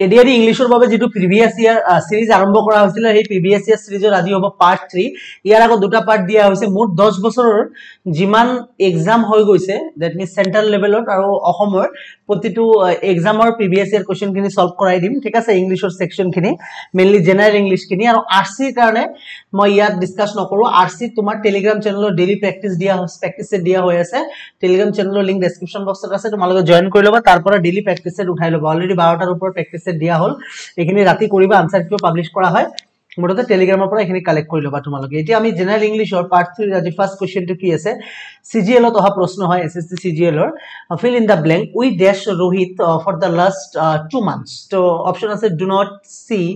ADRE ইংলিশৰ বাবে যেটো প্ৰিভিয়াস ইয়াৰ সিৰিজ আৰম্ভ কৰা হৈছিল সেই প্ৰিভিয়াস ইয়াৰ সিৰিজৰ আজি হ'ব পাৰ্ট 3 ইয়াৰ আগত দুটা পাৰ্ট দিয়া হৈছে মোট 10 বছৰৰ জিমান এক্সাম হৈ গৈছে দ্যাট মিন্স সেন্ট্ৰাল লেভেলত আৰু অসমৰ প্ৰতিটো এক্সামৰ প্ৰিভিয়াস ইয়াৰ কোৱেশ্চন খিনি সলভ কৰাই দিম ঠিক আছে ইংলিশৰ সেকশন খিনি মেইনলি জেনাৰেল ইংলিশ খিনি আৰু আৰসিৰ কাৰণে মই ইয়াত ডিসকাস নকৰো আৰসি তোমাৰ টেলিগ্ৰাম চেনেলৰ ডেইলি প্ৰেক্টিস দিয়া হৈ আছে টেলিগ্ৰাম চেনেলৰ লিংক ডেসক্ৰিপশন বক্সত আছে তোমালোকে জয়েন কৰি লবা তাৰ পৰা ডেইলি প্ৰেক্টিস উঠাই লবা অলৰেডি 12টাৰ ওপৰত প্ৰেক্টিস দিয়া হল এখিনি ৰাতি কৰিবা আনসাৰ কিও পাবলিশ কৰা হয় মোৰতে টেলিগ্ৰামৰ পৰা এখিনি কালেক্ট কৰি লবা তোমালোকে এতিয়া আমি জেনাৰেল ইংলিশৰ পাৰ্ট 3 আজি ফাৰ্স্ট কোৱেশ্চনটো কি আছে সিজিএল ত অহা প্ৰশ্ন হয় SSC সিজিএলৰ fill in the blank we dash rohit for the last 2 months তো অপশন আছে do not see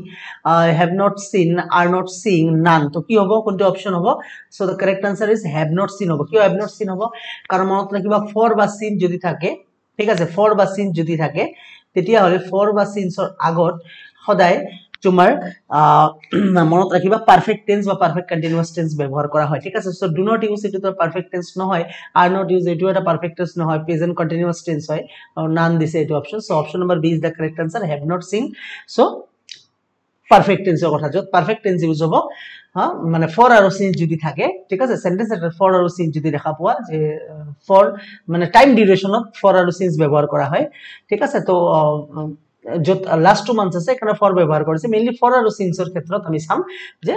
have not seen are not seeing none তো কি হ'ব কোনটো অপশন হ'ব so the correct answer is have not seen হ'ব কিয় have not seen হ'ব কাৰণ মনত ৰাখিবা for বা seen যদি থাকে ঠিক আছে for বা seen যদি থাকে তেতিয়া হলে for বা sinceৰ আগত সদায় তোমাৰ মনত ৰাখিবা পাৰফেক্ট টেন্স বা পাৰফেক্ট কন্টিনিউয়াস টেন্স ব্যৱহাৰ কৰা হয় ঠিক আছে সো ডু নট ইউজ ইটো তো পারফেক্ট টেন্স নহয় আর নট ইউজ ইটো এটা পারফেক্ট টেন্স নহয় প্রেজেন্ট কন্টিনিউয়াস টেন্স হয় আৰু নান দিছে এটো option so option number B is the correct answer have not seen so perfect টেন্সৰ কথা যত পাৰফেক্ট টেন্স ইউজ হ'ব মানে ফৰ আৰু সিন যদি থাকে ঠিক আছে সেন্টেন্স এটা ফৰ আৰু সিন যদি দেখা পোৱা যে ফৰ মানে টাইম ডিউৰেশনত ফৰ আৰু সিনস ব্যৱহাৰ কৰা হয় ঠিক আছে তো যত লাস্ট 2 মান্থস আছে এখানে ফর ব্যবহার করেছে মেইনলি ফর আর সিনসের ক্ষেত্ৰত আমি চাম যে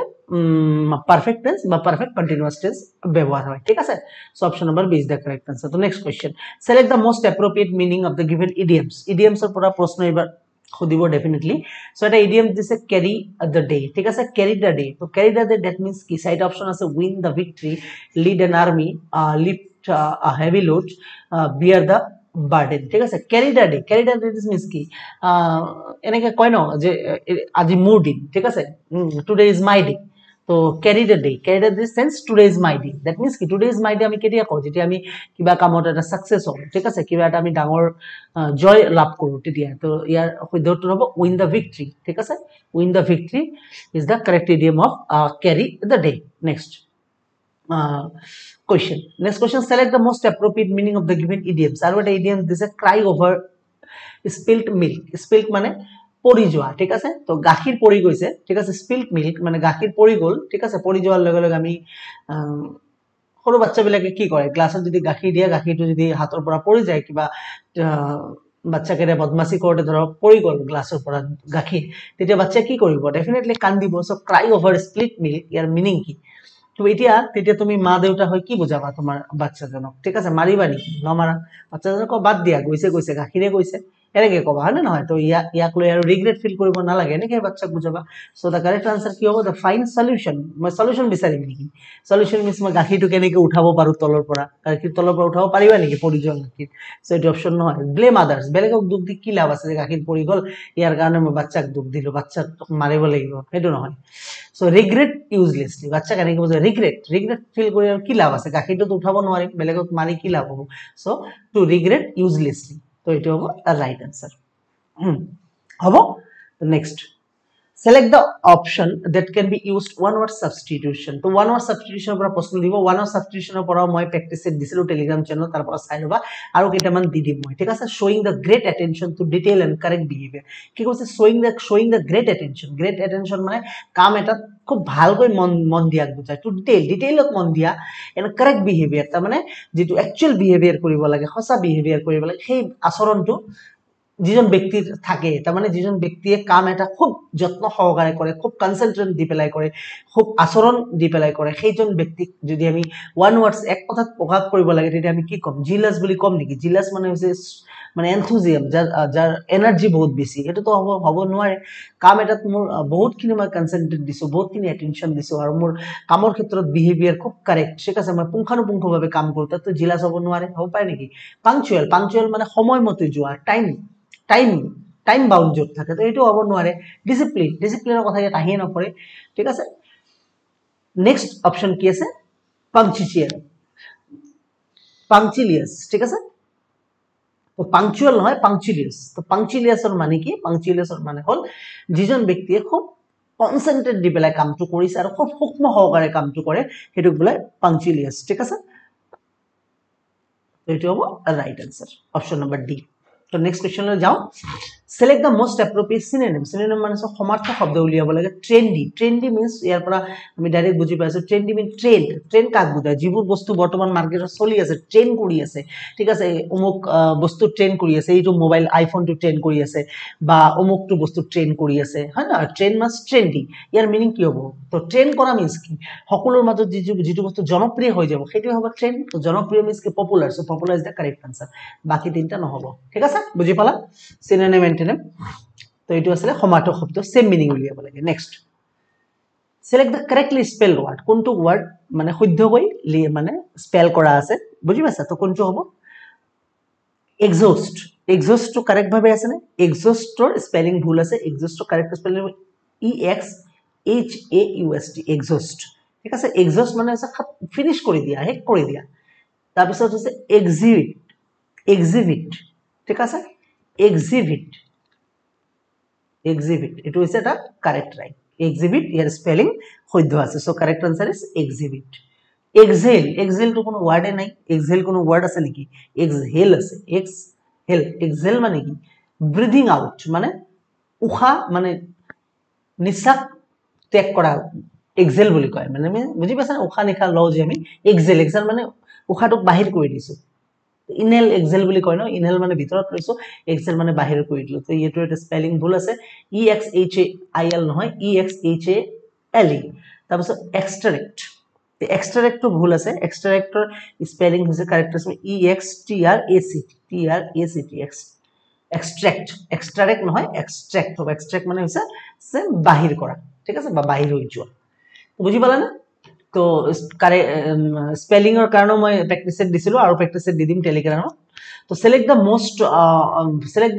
পারফেক্ট টেন্স বা পারফেক্ট কন্টিনিউয়াস টেন্স ব্যবহার হয় ঠিক আছে so option number B is the correct answer তো next question select the most appropriate meaning of the given idioms ইডিয়মসৰ পৰা প্ৰশ্ন এবাৰ খুদিব ডেফিনেটলি সো এটা ইডিয়ম দিছে ক্যারি দ্য ডে ঠিক আছে ক্যারি দ্য ডে তো carry the day that means কি সাইড অপশন আছে win the victory lead an army lift আ heavy load bear the burden ঠিক আছে ক্যারি দ্য ডে মিন্স কি এনেকে কয় ন যে আজি মোৰ দিন ঠিক আছে টুডে ইজ মাই ডে তো carry the day sense today is my day that means কি টুডে ইজ মাই ডে আমি কেতিয়া কওঁ যেতিয়া আমি কিবা কামত এটা সাকসেস হওঁ ঠিক আছে কিবা এটা আমি ডাঙৰ জয় লাভ কৰো তেতিয়া তো ইয়াৰ শুদ্ধটো হ'ব উইন দ্য ভিক্টরি ঠিক আছে win the victory is the correct idiom of carry the day next question next question select the most appropriate meaning of the given idioms আৰু এটা idiom দিছে cry over spilt milk spilt মানে পৰি যোৱা ঠিক আছে তো গাখীৰ পৰি গৈছে ঠিক আছে spilt milk মানে গাখীৰ পৰি গল ঠিক আছে পৰি যোৱাৰ লগে লগে আমি সৰু বাচ্চা বিলাকে কি কৰে গ্লাছত যদি গাখীৰ দিয়া গাখীৰটো যদি হাতৰ পৰা পৰি যায় কিবা বাচ্চাকে বদমাশি কৰোতে ধৰক পৰি গল গ্লাছৰ পৰা গাখীৰ তেতিয়া বাচ্চা কি কৰিব ডেফিনেটলি কান্দিব so cry over spilt milk ইয়াৰ মিনিং কি তো এতিয়া তেতিয়া তুমি মা দেউতা হয় কি বুজাবা তোমাৰ বাচ্চাজনক ঠিক আছে মাৰিবা নি নমাৰা বাচ্চাজনক বাদ দিয়া গৈছে গাখীৰে গৈছে এনেকে কবা হয় না নহয় তো ইয়াক লৈ আৰু ৰিগ্ৰেট ফিল কৰিব নালাগে এনেকে বাচ্চাক বুজাবা সো দা কাৰেক্ট আনসাৰ কি হ'ব দা ফাইন সলিউশন মই সলিউশন বিচাৰিম নেকি সলিউশন মিন্স মই গাখীৰটো কেনেকে উঠাব পাৰো তলৰ পৰা গাখীৰ তলৰ পৰা উঠাব পাৰিবা নেকি পৰি যোৱা গাখীৰ সো এটো অপশন নহয় ব্লেম আদাৰ্স বেলেগক দুখ দি কি লাভ আছে যে গাখীৰ পৰি গল ইয়াৰ কাৰণে মই বাচ্চাক দুখ দিলো বাচ্চাক মাৰিব লাগিব সেইটো নহয় সো রিগ্রেট ইউজলেসলি বাচ্চা কেন কি বুঝে রিগ্রেট ফিল করে আর কি লাভ আছে গাখীৰটো উঠাব নোৱাৰি বেলেগক মাৰি কি লাভ হ'ব সো টু রিগ্রেট ইউজলেসলি তো এটো হ'ব দা রাইট আনসার হ'ব next select the option that can be used one word substitution তো one word substitution পৰা প্ৰশ্ন দিব one word substitution পৰা মই প্ৰেক্টিস দিছিলো টেলিগ্ৰাম চেনেল তাৰ পৰা চাই লবা আৰু কেইটামান দি দিম মই ঠিক আছে showing the great attention to detail and correct behavior কি কৈছে showing the great attention মানে কাম এটা খুব ভালকৈ মন দিয়া বুজায় টু ডিটেইলত মন দিয়া এন্ড কারেক্ট বিহেভিয়ার তাৰ মানে যেটো একচুয়াল বিহেভিয়াৰ কৰিব লাগে সঁচা বিহেভিয়াৰ কৰিব লাগে সেই আচৰণটো যিজন ব্যক্তিৰ থাকে তাৰ মানে যিজন ব্যক্তিয়ে কাম এটা খুব যত্ন সহকাৰে কৰে খুব কনসেন্ট্ৰেট দি পেলাই কৰে খুব আচৰণ দি পেলাই কৰে সেইজন ব্যক্তিক যদি আমি ওয়ান ওয়াৰ্ডস এক কথাত প্ৰকাশ কৰিব লাগে তেতিয়া আমি কি কম জিলাস বুলি কম নেকি জিলাস মানে হৈছে মানে এনথুজিয়াম যাৰ এনাৰ্জি বহুত বেছি এটো তো হ'ব নোৱাৰে কাম এটাত মোৰ বহুতখিনি মই কনসেন্ট্ৰেট দিছো বহুতখিনি অ্যাটেনশন দিছো আৰু মোৰ কামৰ ক্ষেত্ৰত বিহেভিয়াৰ খুব কাৰেক্ট ঠিক আছে মই পুংখানুপুংখভাৱে কাম কৰো তাত জিলাস হ'ব নোৱাৰে হ'ব পাৰে নেকি পাংচুৱেল মানে সময়মতে যোৱা টাইম বাউন্ড যত থাকে তো এটো হ'ব নোৱাৰে ডিসিপ্লিনৰ কথা ইয়াত আহিয়ে নপৰে ঠিক আছে নেক্সট অপশন কি আছে পাংচুয়ালিয়াস ঠিক আছে তো পাংচুয়াল নহয় পাংচুয়ালিয়াস তো পাংচুয়ালিয়াসৰ মানে কি পাংচুয়ালিয়াসৰ মানে হল যিজন ব্যক্তিয়ে খুব কনসেন্ট্ৰেট দি পেলাই কামটো কৰিছে আৰু খুব সূক্ষ্ম সহকাৰে কামটো কৰে হেতুক বলে পাংচুয়ালিয়াস ঠিক আছে তো এটো হ'ব right answer option number D তো নেক্সট কোৱেশ্চনলৈ যাওঁ select the most appropriate synonym synonym মানে সমাৰ্থক শব্দ উলিয়াব লাগে trendy means ইয়াৰ পৰা আমি ডাইৰেক্ট বুজি পাইছো trendy means trend কাক বুজায় যিবোৰ বস্তু বৰ্তমান মাৰ্কেটত চলি আছে ট্ৰেন্ড কৰি আছে ঠিক আছে অমুক বস্তু ট্ৰেন্ড কৰি আছে এইটো মোবাইল আইফোন টো ট্ৰেন্ড কৰি আছে বা অমুকটো বস্তু ট্ৰেন্ড কৰি আছে হয় না ট্ৰেন্ড মাস ট্ৰেন্ডি ইয়াৰ মিনিং কি হ'ব তো ট্ৰেন্ড কৰা মিন্স কি সকলোৰ মাজত যিটো বস্তু জনপ্ৰিয় হৈ যাব সেইটো হ'ব ট্ৰেন্ড তো জনপ্ৰিয় মিন্স কি popular so popular is the correct answer বাকি তিনটা নহব ঠিক আছে বুজি পালা synonym antonym তো এটো আসলে সমাৰ্থক শব্দ সেম মিনিং উলিয়াব লাগে next select the correctly spelled word কোনটো ওয়ার্ড মানে শুদ্ধকৈ মানে স্পেল কৰা আছে বুজি পাইছা তো কোনটো হ'ব exhaust to correct ভাবে আছে না exhaust ৰ স্পেলিং ভুল আছে exhaust ৰ correct spelling e x h a u s t exhaust ঠিক আছে exhaust মানে আছে ফিনিশ কৰি দিয়া হেক কৰি দিয়া তাৰ পিছত আছে exhibit ঠিক আছে exhibit এটো হৈছে এটা কাৰেক্ট ৰাইট exhibit ইয়াৰ স্পেলিং শুদ্ধ আছে so correct answer is exhibit exhale তো কোনো ওয়ার্ডে নাই exhale কোনো ওয়ার্ড আছে নেকি exhale আছে exhale মানে কি ব্রিথিং আউট মানে উখা মানে নিশ্বাস ত্যাগ কৰা exhale বুলি কয় মানে বুজি পাইছা উখা নিখা লও যে আমি exhale মানে উখাটোক বাহিৰ কৰি দিছো inhale exhale বুলি কয় ন inhale মানে ভিতৰত লৈছো exhale মানে বাহিৰ কৰি দিলো তো এটো এটা স্পেলিং ভুল আছে e x h a i l নহয় e x h a l e তাৰপিছত extract তো ভুল আছে extract ৰ স্পেলিং হৈছে কারেক্ট আছে e x t r a c t extract নহয় extract মানে হৈছে বাহিৰ কৰা ঠিক আছে বা বাহিৰ হৈ যোৱা বুজি পালা না তো স্পেলিং এর কারণে মই প্র্যাকটিস সেট দিছিলো আর প্র্যাকটিস সেট দিদিম টেলিগ্রামত তো select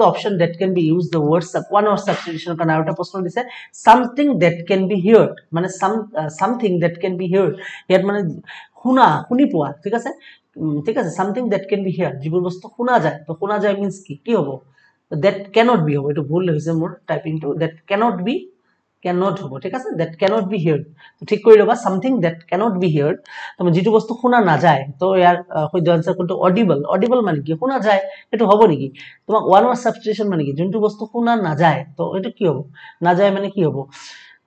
the option that can be used the word one or substitution কারণে আরেকটা প্রশ্ন দিছে something that can be heard মানে something that can be heard ইয়াত মানে শুনি পোৱা ঠিক আছে something that can be heard যিবোৰ বস্তু শুনা যায় তো শুনা যায় মিন্স কি হ'ব that cannot be হ'ব এটো ভুল হৈছে মোৰ টাইপিং টু that cannot হ'ব ঠিক আছে that cannot be heard তো ঠিক কৰি লবা something that cannot be heard তুমি যেটো বস্তু শুনা না যায় তো ইয়াৰ শুদ্ধ আনসার কোনটো audible মানে কি শুনা যায় এটো হ'ব নেকি তোমাক one word substitution মানে কি যোনটো বস্তু শুনা না যায় তো এটো কি হ'ব না যায় মানে কি হ'ব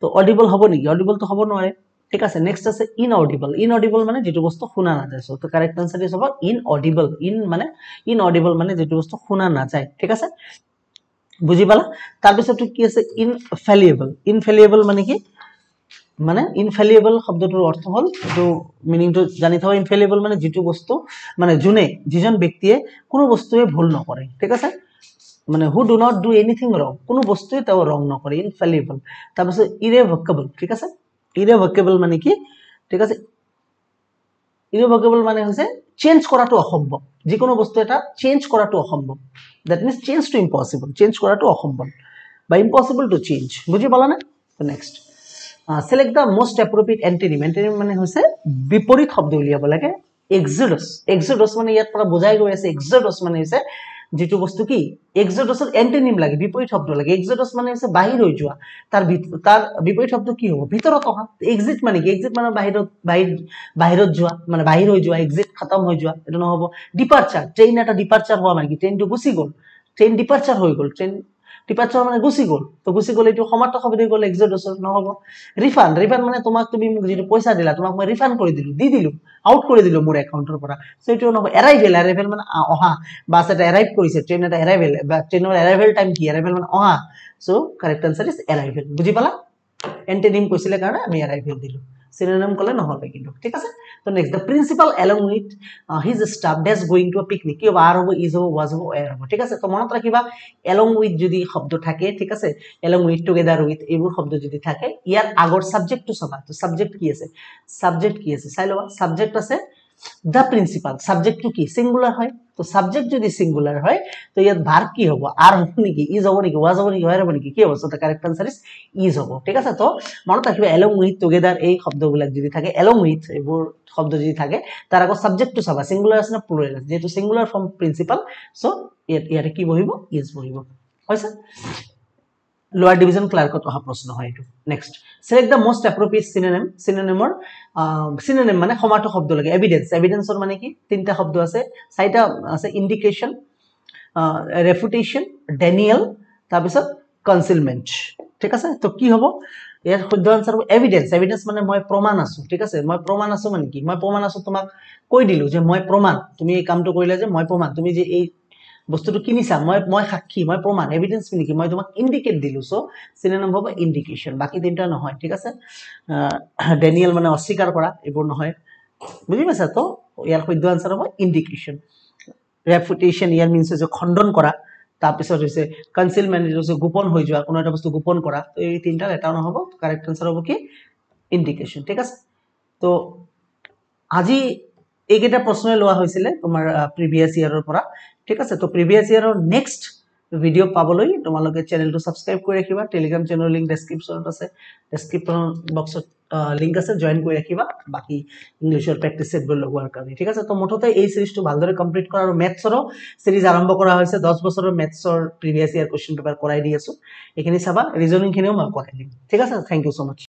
তো audible হ'ব নেকি audible তো হ'ব নোৱাৰে ঠিক আছে নেক্সট আছে inaudible মানে যেটো বস্তু শুনা না যায় সো তো কারেক্ট আনসার ইজ হ'ব inaudible মানে যেটো বস্তু শুনা না যায় ঠিক আছে বুজি পালা তাৰ পিছত কি আছে infallible মানে কি মানে infallible শব্দটোৰ অৰ্থ হল তো মিনিংটো জানি থাও infallible মানে যেটো বস্তু মানে যিজন ব্যক্তিয়ে কোনো বস্তুৱে ভুল নকৰে ঠিক আছে মানে who do not do anything wrong কোনো বস্তুৱে তাও ৰং নকৰে infallible তাৰ পিছত irrevocable ঠিক আছে irrevocable মানে কি ঠিক আছে irrevocable মানে হৈছে চেঞ্জ কৰাটো অসম্ভৱ যিকোনো বস্তু এটা চেঞ্জ কৰাটো অসম্ভৱ that means change to impossible change কৰাটো অসম্ভৱ বা impossible to change বুজি পালা না তো next select the most appropriate antonym মানে হৈছে বিপৰীত শব্দ উলিয়াব লাগে exodus মানে ইয়াত পৰা বুজাই গৈ আছে exodus মানে হৈছে যেটো বস্তু কি exodusৰ antonym লাগে বিপৰীত শব্দ লাগে exodus মানে হৈছে বাহিৰ হৈ যোৱা তাৰ বিপৰীত শব্দ কি হ'ব ভিতৰত অহা exit মানে কি exit মানে বাহিৰত যোৱা মানে বাহিৰ হৈ যোৱা exit খতম হৈ যোৱা এটো নহব ডিপাৰচাৰ ট্ৰেন এটা ডিপাৰচাৰ হোৱা মানে কি ট্ৰেনটো গুছি গল ট্ৰেন ডিপাৰচাৰ হৈ গল ট্ৰেন ডিপাৰচাৰ মানে গুছি গল তো গুছি গলে এটো সমাৰ্থক শব্দ হৈ গল exodus নহব রিফান্ড মানে তোমাক তুমি মোক যেটো পইচা দিলা তোমাক মই রিফান্ড কৰি দিলো আউট কৰি দিলো মোৰ একাউন্টৰ পৰা সো এটো নহব arrival মানে অহা বাস এটা অ্যাৰাইভ কৰিছে ট্ৰেন এটা arrival বা ট্ৰেনৰ arrival টাইম কি arrival মানে অহা so correct answer is arrival বুজি পালা এন্টোনিম কৈছিলে কাৰণে আমি arrival দিলো synonym কলে নহলে কিন্তু ঠিক আছে তো next the principal along with his staff that's going to a picnic কি আর হবে is হবে was হবে এর হবে ঠিক আছে তো মনত রাখিবা along with যদি শব্দ থাকে ঠিক আছে along with together with এইবোৰ শব্দ যদি থাকে ইয়াৰ আগৰ সাবজেক্ট টু সবা তো সাবজেক্ট কি আছে চাই লবা সাবজেক্ট আছে the principal subject to কি সিঙ্গুলার হয় তো সাবজেক্ট যদি সিঙ্গুলার হয় তো ইয়াত ভার্ব কি হ'ব আর হ'ব নেকি ইজ হ'ব নেকি ওয়াজ হ'ব নেকি হয় হ'ব নেকি কি হ'ব so the correct answer is হ'ব ঠিক আছে তো মনত ৰাখিবা along with together এই শব্দবিলাক যদি থাকে along with এইবোৰ শব্দ যদি থাকে তাৰ আগৰ সাবজেক্ট টু সবা সিঙ্গুলার আছে না প্লুরাল আছে যেটো সিঙ্গুলার ফর্ম প্রিন্সিপাল সো ইয়াতে কি বহিব ইজ বহিব হয়ছে lower division clerk অহা প্রশ্ন হয় এটো next select the most appropriate synonym মানে সমাৰ্থক শব্দ লাগে evidenceৰ মানে কি তিনটা শব্দ আছে চাৰিটা আছে indication ৰেফুটেশ্যন, ডেনিয়েল, তাৰপিছত কনচিলমেণ্ট। ঠিক আছে, তো কি হ'ব ইয়াৰ শুদ্ধ আনসাৰ হ'ব এভিডেন্স। এভিডেন্স মানে মই প্ৰমাণ আছো। ঠিক আছে, মই প্ৰমাণ আছো মানে কি, মই প্ৰমাণ আছো তোমাক কৈ দিলো যে মই প্ৰমাণ, তুমি এই কামটো কৰিলে যে মই প্ৰমাণ, তুমি যে এই বস্তুটো কিনিছা, মই সাক্ষী, মই প্ৰমাণ। এভিডেন্স মানে কি, মই তোমাক ইণ্ডিকেট দিলো। সো চিনোনিম হ'ব ইণ্ডিকেশ্যন, বাকি তিনটা নহয়। ঠিক আছে, ডেনিয়েল মানে অস্বীকাৰ কৰা, এইবোৰ নহয়। বুজি পাইছা? তো ইয়াৰ শুদ্ধ আনসাৰ হ'ব ইণ্ডিকেশ্যন। ৰেফুটেশ্যন ইয়াৰ মিনছ হৈছে খণ্ডন কৰা, তাৰপিছত হৈছে কনচিলমেণ্ট, হৈছে গোপন হৈ যোৱা, কোনো এটা বস্তু গোপন কৰা। তো এই তিনটাৰ এটাও নহ'ব, কাৰেক্ট আনসাৰ হ'ব কি ইণ্ডিকেশ্যন। ঠিক আছে, তো আজি এইকেইটা প্ৰশ্নই লোৱা হৈছিলে তোমাৰ প্ৰিভিয়াছ ইয়াৰৰ পৰা। ঠিক আছে, তো প্ৰিভিয়াছ ইয়াৰৰ নেক্সট ভিডিঅ' পাবলৈ তোমালোকে চেনেলটো ছাবস্ক্ৰাইব কৰি ৰাখিবা। টেলিগ্ৰাম চেনেলৰ লিংক ডেছক্ৰিপশ্যনত আছে, ডেছক্ৰিপশ্যন বক্সত লিংক আছে, জইন কৰি ৰাখিবা বাকি ইংলিছৰ প্ৰেক্টিছ ছেটবোৰ লগোৱাৰ কাৰণে। ঠিক আছে, তো মুঠতে এই সিৰিজটো ভালদৰে কমপ্লিট কৰা, আৰু মেথছৰো সিৰিজ আৰম্ভ কৰা হৈছে। 10 বছৰৰ মেথছৰ প্ৰিভিয়াছ ইয়াৰ কুৱেশ্যন পেপাৰ কৰাই দি আছো, এইখিনি চাবা। ৰিজনিংখিনিও মই কৰাই দিম। ঠিক আছে, থেংক ইউ সো মাচ।